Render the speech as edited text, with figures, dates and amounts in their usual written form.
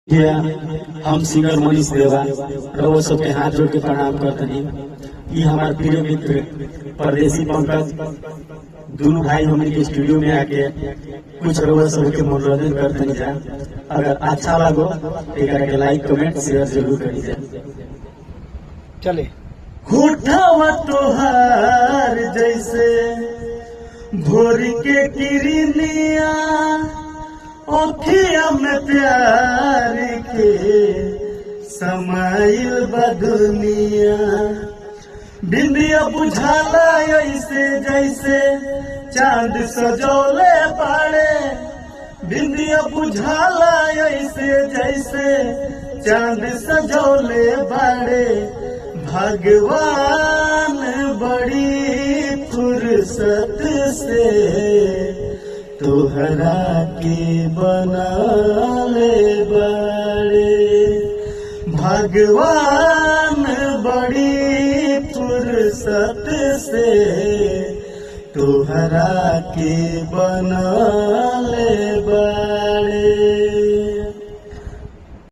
भैया हम सिंगर मनीष देवा रवो सबके हाथ जोड़ के प्रणाम करतनी। ये हमारे प्रिय मित्र परदेसी पंकज दोनों भाई हमने के स्टूडियो में आके कुछ रवो सबके मनोरंजन करतनी जा। अगर अच्छा लगो तो लाइक कमेंट शेयर जरूर करी जा। चले होठवा तोहार जैसे भोर के किरनिया ओखिया में प्यार के समाइल बदुनिया बिंदिया बुझाला ऐसे जैसे चांद सजोले पाड़े बिंदिया बुझाला ऐसे जैसे चांद सजोले बाड़े भगवान बड़ी फुर्सत से तोहरा के बनाले बड़े भगवान बड़ी फुर्सत से तोहरा के बना